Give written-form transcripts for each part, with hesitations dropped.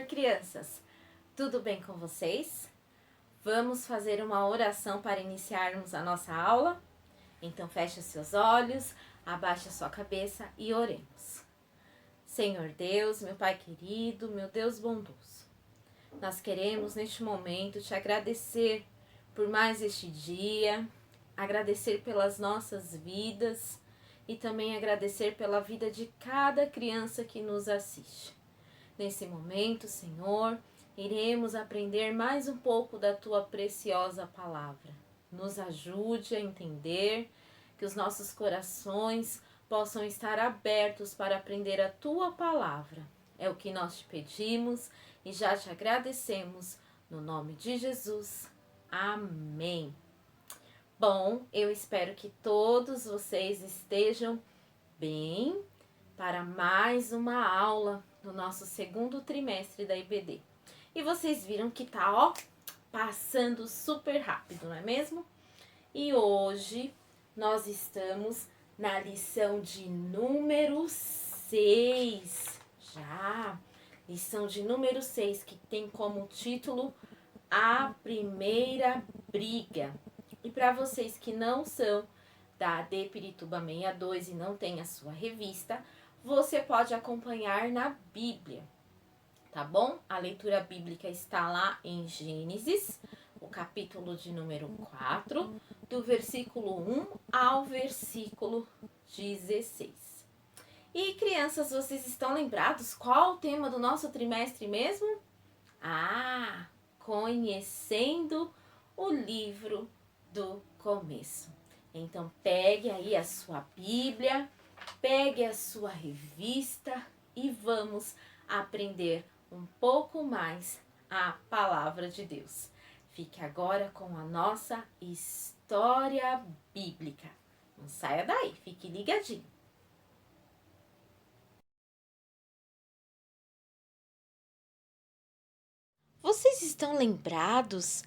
Crianças, tudo bem com vocês? Vamos fazer uma oração para iniciarmos a nossa aula? Então feche os seus olhos, abaixe a sua cabeça e oremos. Senhor Deus, meu Pai querido, meu Deus bondoso, nós queremos neste momento te agradecer por mais este dia, agradecer pelas nossas vidas e também agradecer pela vida de cada criança que nos assiste. Nesse momento, Senhor, iremos aprender mais um pouco da Tua preciosa palavra. Nos ajude a entender, que os nossos corações possam estar abertos para aprender a Tua palavra. É o que nós te pedimos e já te agradecemos, no nome de Jesus. Amém. Bom, eu espero que todos vocês estejam bem para mais uma aula no nosso segundo trimestre da IBD. E vocês viram que tá, passando super rápido, não é mesmo? E hoje nós estamos na lição de número 6. Já, lição de número 6, que tem como título A Primeira Briga. E para vocês que não são da AD Pirituba 62 e não tem a sua revista, você pode acompanhar na Bíblia, tá bom? A leitura bíblica está lá em Gênesis, o capítulo de número 4, do versículo 1 ao versículo 16. E crianças, vocês estão lembrados qual o tema do nosso trimestre mesmo? Conhecendo o livro do começo. Então pegue aí a sua Bíblia, pegue a sua revista e vamos aprender um pouco mais a palavra de Deus. Fique agora com a nossa história bíblica. Não saia daí, fique ligadinho. Vocês estão lembrados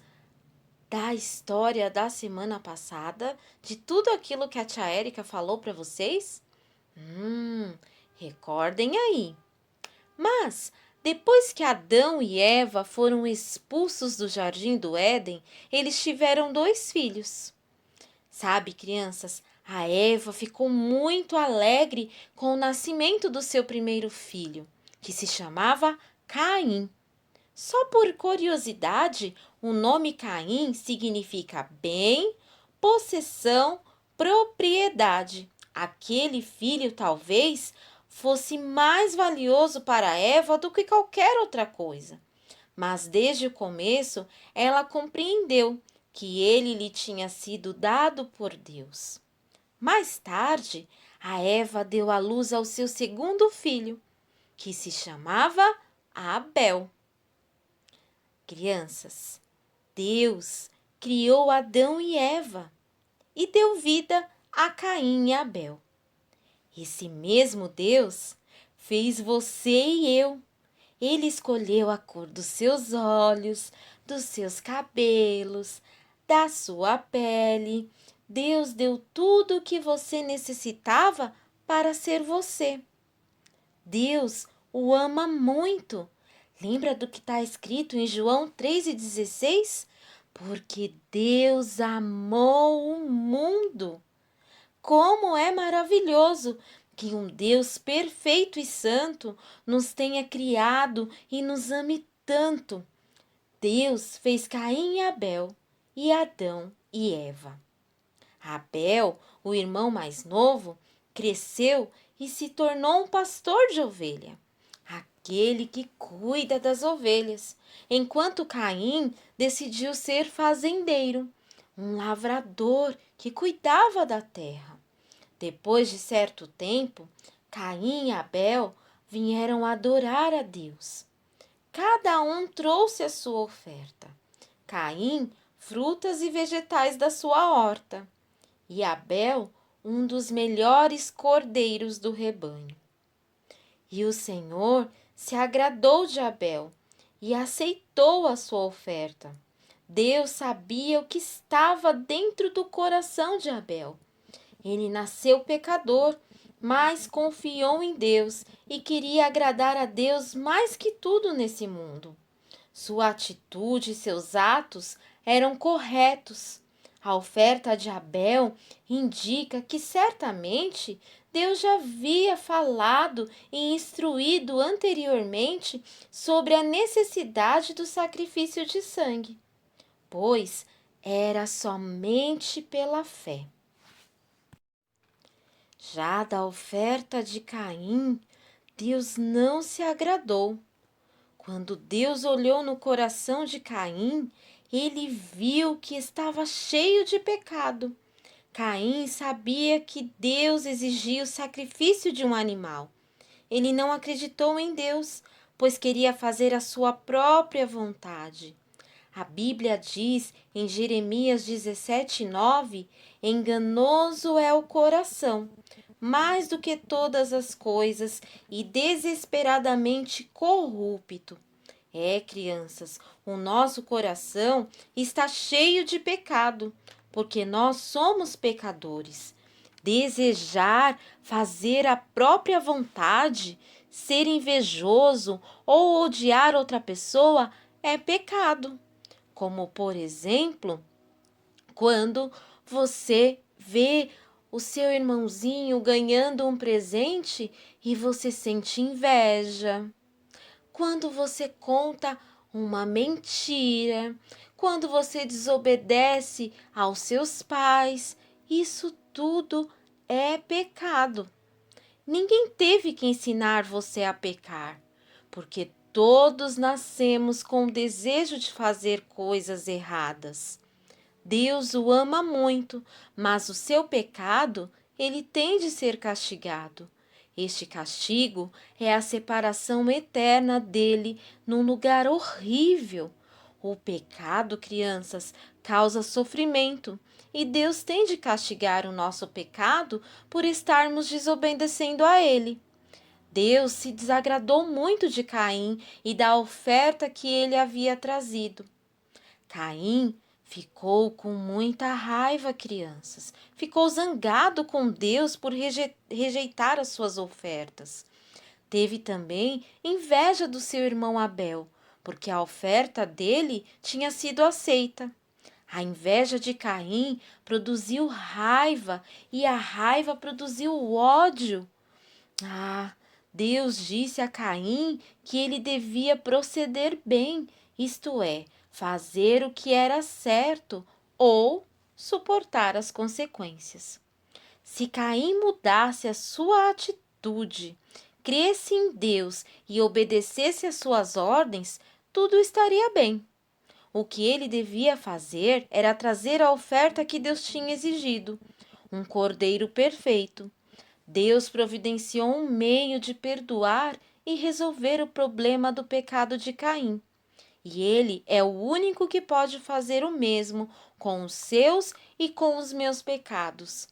da história da semana passada, de tudo aquilo que a tia Érica falou para vocês? Recordem aí. Mas, depois que Adão e Eva foram expulsos do jardim do Éden, eles tiveram 2 filhos. Sabe, crianças, a Eva ficou muito alegre com o nascimento do seu primeiro filho, que se chamava Caim. Só por curiosidade, o nome Caim significa bem, possessão, propriedade. Aquele filho talvez fosse mais valioso para Eva do que qualquer outra coisa. Mas desde o começo ela compreendeu que ele lhe tinha sido dado por Deus. Mais tarde, a Eva deu à luz ao seu segundo filho, que se chamava Abel. Crianças, Deus criou Adão e Eva e deu vida a Caim e Abel. Esse mesmo Deus fez você e eu. Ele escolheu a cor dos seus olhos, dos seus cabelos, da sua pele. Deus deu tudo o que você necessitava para ser você. Deus o ama muito. Lembra do que está escrito em João 3,16? Porque Deus amou o mundo. Como é maravilhoso que um Deus perfeito e santo nos tenha criado e nos ame tanto. Deus fez Caim e Abel, e Adão e Eva. Abel, o irmão mais novo, cresceu e se tornou um pastor de ovelha, aquele que cuida das ovelhas, enquanto Caim decidiu ser fazendeiro, um lavrador que cuidava da terra. Depois de certo tempo, Caim e Abel vieram adorar a Deus. cada um trouxe a sua oferta. Caim, frutas e vegetais da sua horta, e Abel, um dos melhores cordeiros do rebanho. E o Senhor se agradou de Abel e aceitou a sua oferta. Deus sabia o que estava dentro do coração de Abel. Ele nasceu pecador, mas confiou em Deus e queria agradar a Deus mais que tudo nesse mundo. Sua atitude e seus atos eram corretos. A oferta de Abel indica que certamente Deus já havia falado e instruído anteriormente sobre a necessidade do sacrifício de sangue, pois era somente pela fé. Já da oferta de Caim, Deus não se agradou. Quando Deus olhou no coração de Caim, ele viu que estava cheio de pecado. Caim sabia que Deus exigia o sacrifício de um animal. Ele não acreditou em Deus, pois queria fazer a sua própria vontade. A Bíblia diz em Jeremias 17:9: enganoso é o coração, mais do que todas as coisas, e desesperadamente corrupto. Crianças, o nosso coração está cheio de pecado, porque nós somos pecadores. Desejar fazer a própria vontade, ser invejoso ou odiar outra pessoa é pecado. Como, por exemplo, quando você vê o seu irmãozinho ganhando um presente e você sente inveja. Quando você conta uma mentira, quando você desobedece aos seus pais, isso tudo é pecado. Ninguém teve que ensinar você a pecar, porque todos nascemos com o desejo de fazer coisas erradas. Deus o ama muito, mas o seu pecado, ele tem de ser castigado. Este castigo é a separação eterna dele num lugar horrível. O pecado, crianças, causa sofrimento, e Deus tem de castigar o nosso pecado por estarmos desobedecendo a ele. Deus se desagradou muito de Caim e da oferta que ele havia trazido. Caim ficou com muita raiva, crianças. Ficou zangado com Deus por rejeitar as suas ofertas. Teve também inveja do seu irmão Abel, porque a oferta dele tinha sido aceita. A inveja de Caim produziu raiva e a raiva produziu ódio. Deus disse a Caim que ele devia proceder bem, isto é, fazer o que era certo ou suportar as consequências. Se Caim mudasse a sua atitude, cresce em Deus e obedecesse às suas ordens, tudo estaria bem. O que ele devia fazer era trazer a oferta que Deus tinha exigido, um cordeiro perfeito. Deus providenciou um meio de perdoar e resolver o problema do pecado de Caim. E ele é o único que pode fazer o mesmo com os seus e com os meus pecados.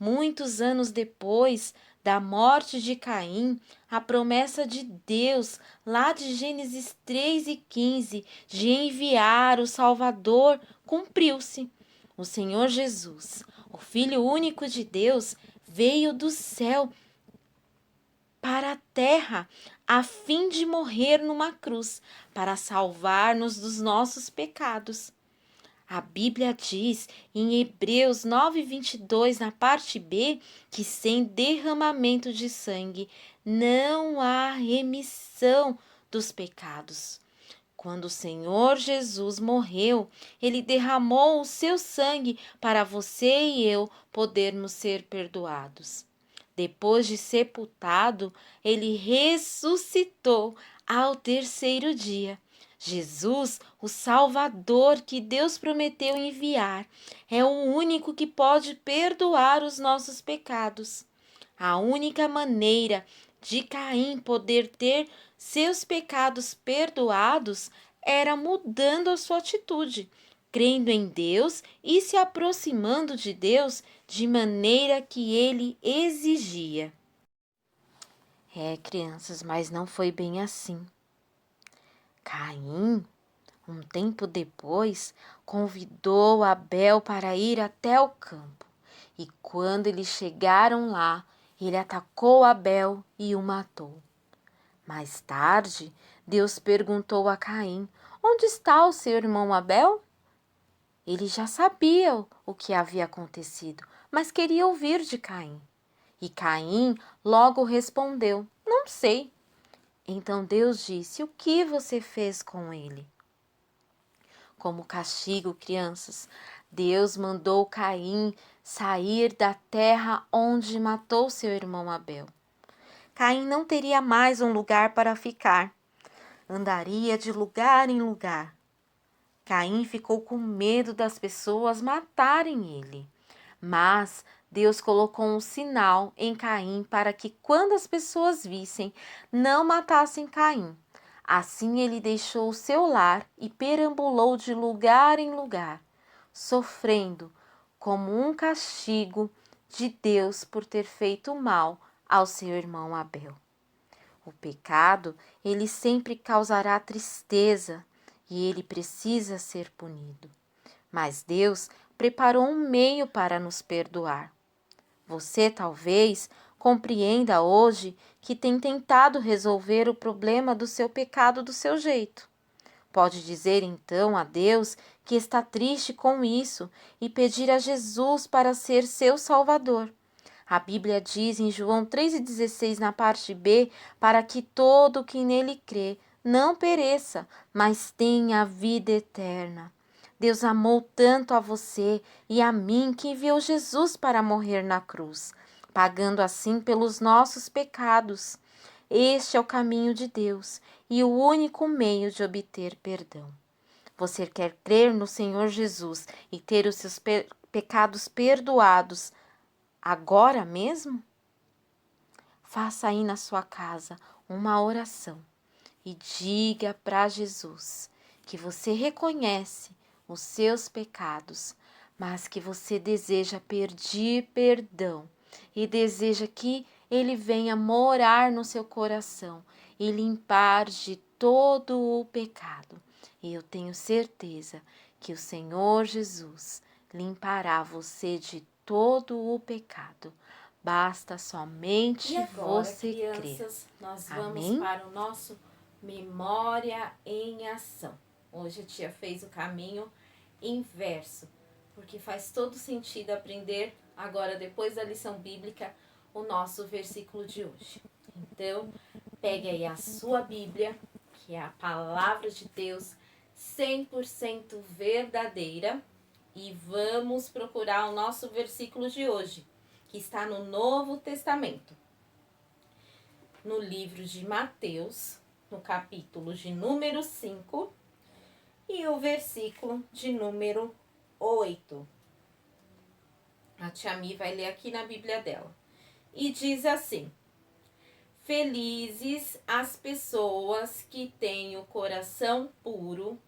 Muitos anos depois da morte de Caim, a promessa de Deus, lá de Gênesis 3:15, de enviar o Salvador, cumpriu-se. O Senhor Jesus, o Filho único de Deus, veio do céu para a terra, a fim de morrer numa cruz, para salvar-nos dos nossos pecados. A Bíblia diz em Hebreus 9:22, na parte B, que sem derramamento de sangue não há remissão dos pecados. Quando o Senhor Jesus morreu, ele derramou o seu sangue para você e eu podermos ser perdoados. Depois de sepultado, ele ressuscitou ao terceiro dia. Jesus, o Salvador que Deus prometeu enviar, é o único que pode perdoar os nossos pecados. A única maneira de Caim poder ter seus pecados perdoados era mudando a sua atitude, crendo em Deus e se aproximando de Deus de maneira que ele exigia. Crianças, mas não foi bem assim. Caim, um tempo depois, convidou Abel para ir até o campo. E quando eles chegaram lá, ele atacou Abel e o matou. Mais tarde, Deus perguntou a Caim: onde está o seu irmão Abel? Ele já sabia o que havia acontecido, mas queria ouvir de Caim. E Caim logo respondeu: não sei. Então Deus disse: o que você fez com ele? Como castigo, crianças, Deus mandou Caim sair da terra onde matou seu irmão Abel. Caim não teria mais um lugar para ficar. Andaria de lugar em lugar. Caim ficou com medo das pessoas matarem ele. Mas Deus colocou um sinal em Caim para que, quando as pessoas vissem, não matassem Caim. Assim ele deixou o seu lar e perambulou de lugar em lugar, sofrendo como um castigo de Deus por ter feito mal ao seu irmão Abel. O pecado, ele sempre causará tristeza e ele precisa ser punido. Mas Deus preparou um meio para nos perdoar. Você talvez compreenda hoje que tem tentado resolver o problema do seu pecado do seu jeito. Pode dizer então a Deus que está triste com isso e pedir a Jesus para ser seu Salvador. A Bíblia diz em João 3,16, na parte B, para que todo o que nele crê não pereça, mas tenha a vida eterna. Deus amou tanto a você e a mim que enviou Jesus para morrer na cruz, pagando assim pelos nossos pecados. Este é o caminho de Deus e o único meio de obter perdão. Você quer crer no Senhor Jesus e ter os seus pecados perdoados agora mesmo? Faça aí na sua casa uma oração e diga para Jesus que você reconhece os seus pecados, mas que você deseja pedir perdão e deseja que Ele venha morar no seu coração e limpar de todo o pecado. E eu tenho certeza que o Senhor Jesus limpará você de todo o pecado. Basta somente E agora, você crianças, crer. nós Amém? vamos para o nosso Memória em Ação. Hoje a tia fez o caminho inverso, porque faz todo sentido aprender agora, depois da lição bíblica, o nosso versículo de hoje. Então, pegue aí a sua Bíblia, que é a palavra de Deus 100% verdadeira, e vamos procurar o nosso versículo de hoje, que está no Novo Testamento. No livro de Mateus, no capítulo de número 5 e o versículo de número 8. A tia Mi vai ler aqui na Bíblia dela. E diz assim: felizes as pessoas que têm o coração puro,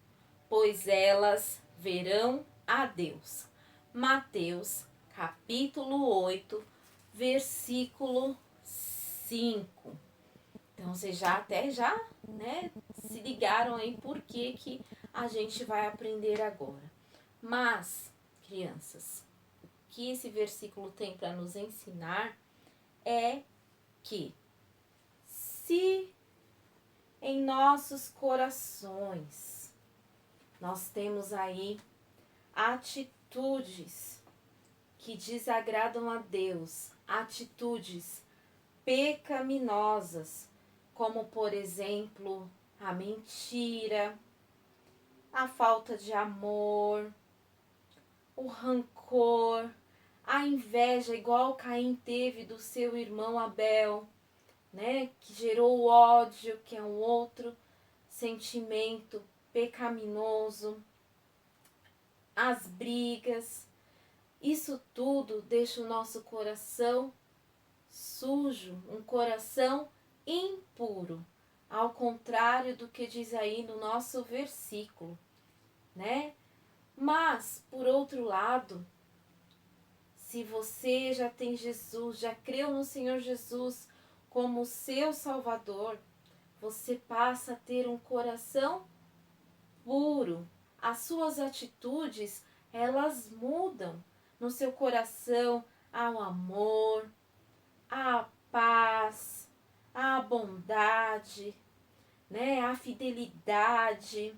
pois elas verão a Deus. Mateus, capítulo 8, versículo 5. Então, vocês já se ligaram aí por que a gente vai aprender agora. Mas, crianças, o que esse versículo tem para nos ensinar é que se em nossos corações nós temos aí atitudes que desagradam a Deus, atitudes pecaminosas, como, por exemplo, a mentira, a falta de amor, o rancor, a inveja, igual Caim teve do seu irmão Abel, né? Que gerou o ódio, que é um outro sentimento pecaminoso, as brigas. Isso tudo deixa o nosso coração sujo, um coração impuro, ao contrário do que diz aí no nosso versículo, né? Mas, por outro lado, se você já tem Jesus, já creu no Senhor Jesus como seu Salvador, você passa a ter um coração puro. As suas atitudes, elas mudam. No seu coração há o amor, há a paz, há a bondade, né? A fidelidade,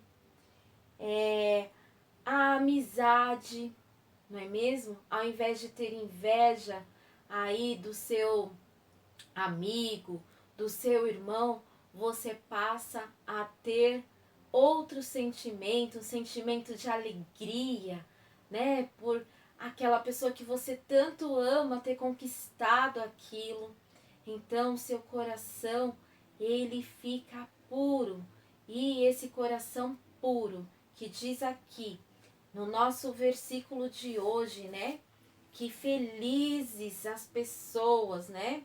a amizade, não é mesmo? Ao invés de ter inveja aí do seu amigo, do seu irmão, você passa a ter outro sentimento, um sentimento de alegria, né? Por aquela pessoa que você tanto ama ter conquistado aquilo. Então, seu coração, ele fica puro. E esse coração puro, que diz aqui, no nosso versículo de hoje, né? Que felizes as pessoas, né?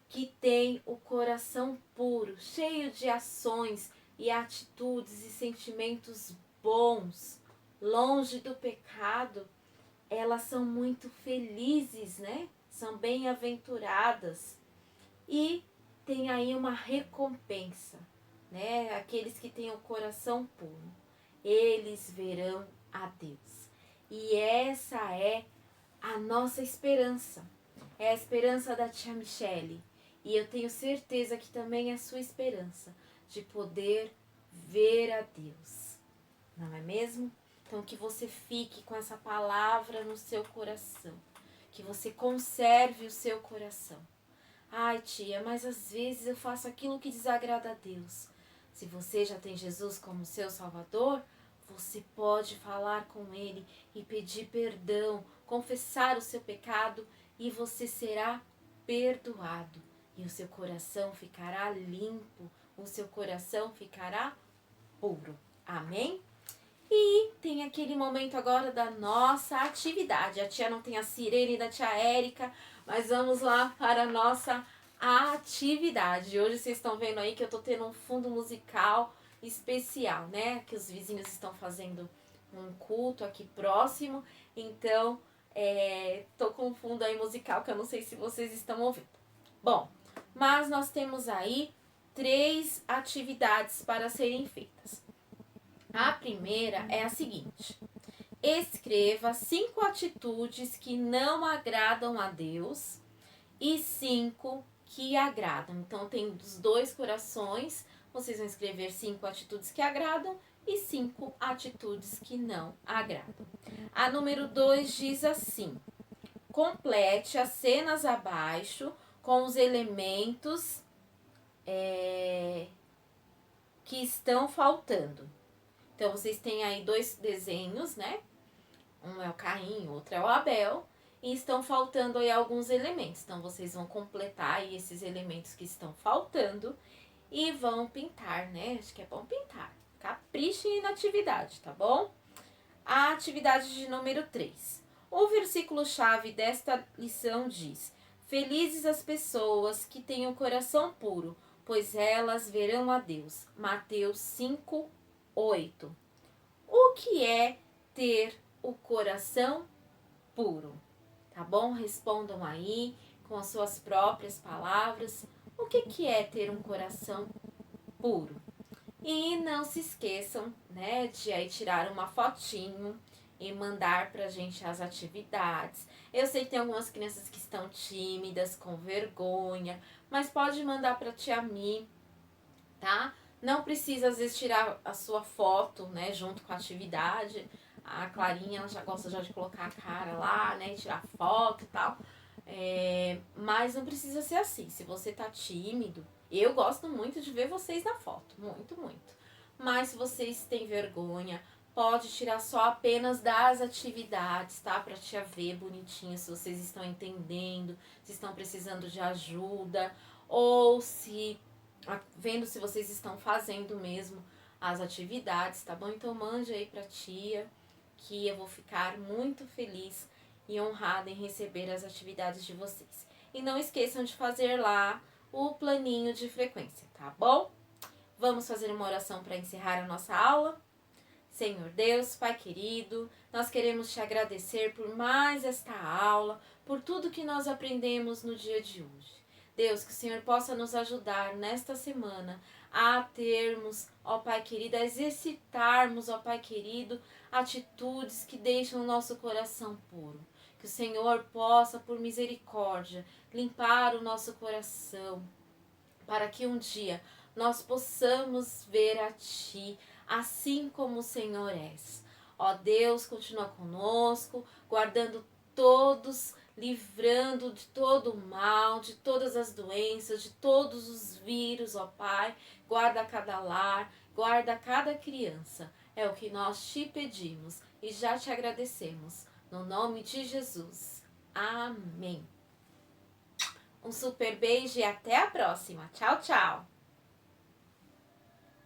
Que têm o coração puro, cheio de ações e atitudes e sentimentos bons, longe do pecado, elas são muito felizes, né? São bem-aventuradas e tem aí uma recompensa, né? Aqueles que têm o coração puro, eles verão a Deus. E essa é a nossa esperança. É a esperança da tia Michele. E eu tenho certeza que também é a sua esperança de poder ver a Deus. Não é mesmo? Então que você fique com essa palavra no seu coração. Que você conserve o seu coração. Ai, tia, mas às vezes eu faço aquilo que desagrada a Deus. Se você já tem Jesus como seu Salvador, você pode falar com Ele e pedir perdão, confessar o seu pecado e você será perdoado. E o seu coração ficará limpo, o seu coração ficará puro. Amém? E tem aquele momento agora da nossa atividade. A tia não tem a sirene da tia Érica, mas vamos lá para a nossa atividade. Hoje vocês estão vendo aí que eu tô tendo um fundo musical especial, né? Que os vizinhos estão fazendo um culto aqui próximo. Então, tô com um fundo aí musical que eu não sei se vocês estão ouvindo. Bom, mas nós temos aí 3 atividades para serem feitas. A primeira é a seguinte: escreva 5 atitudes que não agradam a Deus e 5 que agradam. Então, tem dos 2 corações, vocês vão escrever 5 atitudes que agradam e 5 atitudes que não agradam. A número 2 diz assim: complete as cenas abaixo com os elementos que estão faltando. Então, vocês têm aí 2 desenhos, né? Um é o Caim, outro é o Abel. E estão faltando aí alguns elementos. Então, vocês vão completar aí esses elementos que estão faltando e vão pintar, né? Acho que é bom pintar. Caprichem na atividade, tá bom? A atividade de número 3. O versículo-chave desta lição diz: felizes as pessoas que têm o coração puro, pois elas verão a Deus. Mateus 5, 8. O que é ter o coração puro? Tá bom? Respondam aí com as suas próprias palavras. O que é ter um coração puro? E não se esqueçam, né, de aí tirar uma fotinho e mandar pra gente as atividades. Eu sei que tem algumas crianças que estão tímidas, com vergonha, mas pode mandar pra tia Mi, tá? Não precisa, às vezes, tirar a sua foto, né, junto com a atividade. A Clarinha, ela já gosta já de colocar a cara lá, né, e tirar foto e tal. Mas não precisa ser assim. Se você tá tímido, eu gosto muito de ver vocês na foto. Muito, muito. Mas se vocês têm vergonha, pode tirar só apenas das atividades, tá? Pra tia ver bonitinho se vocês estão entendendo, se estão precisando de ajuda, ou se vendo se vocês estão fazendo mesmo as atividades, tá bom? Então mande aí pra tia, que eu vou ficar muito feliz e honrada em receber as atividades de vocês. E não esqueçam de fazer lá o planinho de frequência, tá bom? Vamos fazer uma oração para encerrar a nossa aula? Senhor Deus, Pai querido, nós queremos te agradecer por mais esta aula, por tudo que nós aprendemos no dia de hoje. Deus, que o Senhor possa nos ajudar nesta semana a termos, ó Pai querido, a exercitarmos, ó Pai querido, atitudes que deixam o nosso coração puro. Que o Senhor possa, por misericórdia, limpar o nosso coração, para que um dia nós possamos ver a Ti, assim como o Senhor és. Ó Deus, continua conosco, guardando todos, livrando de todo o mal, de todas as doenças, de todos os vírus, ó Pai. Guarda cada lar, guarda cada criança. É o que nós te pedimos e já te agradecemos. No nome de Jesus. Amém. Um super beijo e até a próxima. Tchau, tchau.